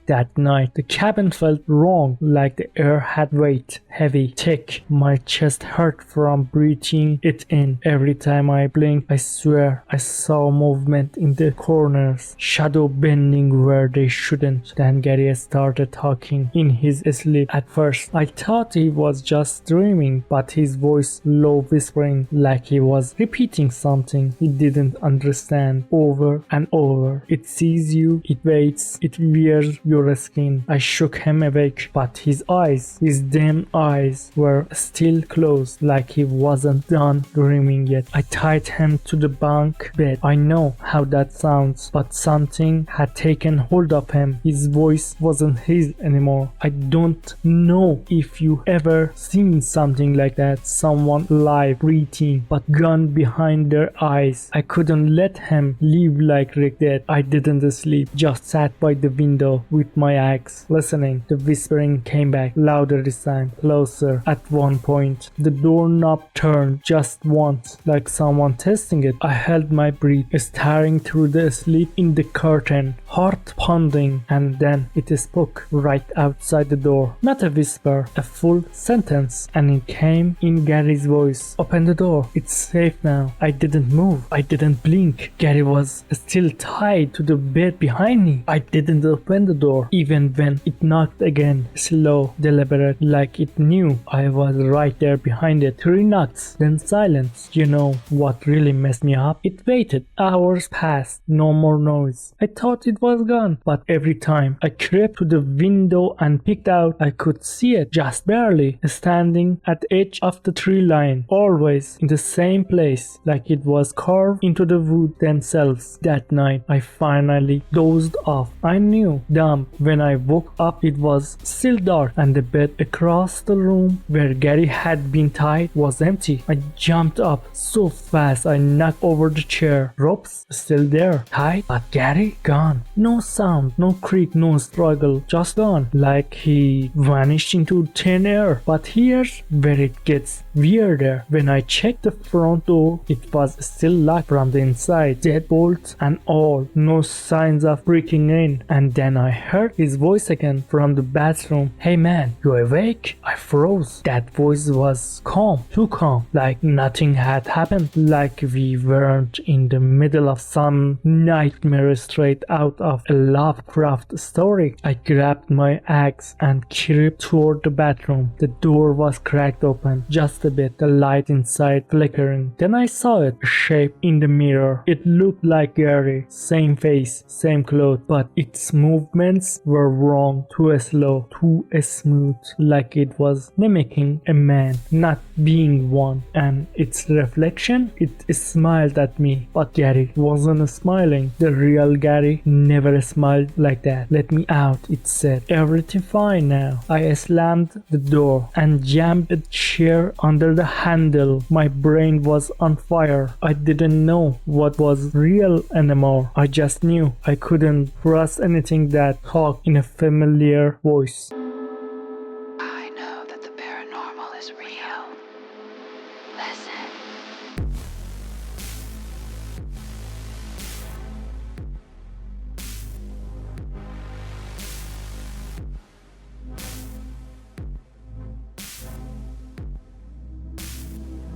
That night, the cabin felt wrong, like the air had weight, heavy, thick. My chest hurt from breathing it in. Every time I blinked, I swear I saw movement in the corners, shadow bending where they shouldn't. Then Gary started talking in his sleep. At first, I thought he was just dreaming, but his voice low whispering, like he was repeating something he didn't understand over and over. It sees you, it waits, it wears your skin. I shook him awake, but his eyes, his dim eyes, were still closed, like he wasn't done dreaming yet. I tied him to the bunk bed. I know how that sounds, but something had taken hold of him. His voice wasn't his anymore. I don't know if you ever seen something like that, someone alive, breathing, but gun behind their eyes. I couldn't let him leave like Rick did. I didn't sleep, just sat by the window with my axe, listening. The whispering came back, louder this time, closer. At one point, the doorknob turned just once, like someone testing it. I held my breath, staring through the slit in the curtain, heart pounding, and then it spoke right outside the door. Not a whisper, a full sentence, and it came in Gary's voice. Open the door, it's safe now. I didn't move, I didn't blink. Gary was still tied to the bed behind me. I didn't open the door, even when it knocked again, slow, deliberate, like it knew I was right there behind it. 3 knocks, then silence. You know what really messed me up? It waited. Hours passed, no more noise. I thought it was gone, but every time I crept to the window and peeked out, I could see it, just barely, standing at the edge of the tree line, always in the same place, like it was carved into the wood themselves. That night, I finally dozed off. I knew, dumb, when I woke up it was still dark, and the bed across the room where Gary had been tied was empty. I jumped up so fast I knocked over the chair. Ropes still there, tied, but Gary gone. No sound, no creak, no struggle, just gone, like he vanished into thin air. But here's where it gets weirder. When I checked the front door, it was still locked from the inside, deadbolts and all, no signs of breaking in. And then I heard his voice again from the bathroom. Hey man, you awake? I froze. That voice was calm, too calm, like nothing had happened, like we weren't in the middle of some nightmare straight out of a Lovecraft story. I grabbed my axe and crept toward the bathroom. The door was cracked open, just a bit, the light inside flickering. Then I saw it, a shape in the mirror. It looked like Gary, same face, same clothes, but its movements were wrong, too slow, too smooth, like it was mimicking a man, not being one. And its reflection, it smiled at me, but Gary wasn't smiling. The real Gary never smiled like that. Let me out, it said. Everything fine now. I slammed the door and jammed a chair under the handle. My brain was on fire. I didn't know what was real anymore. I just knew I couldn't trust anything that talked in a familiar voice.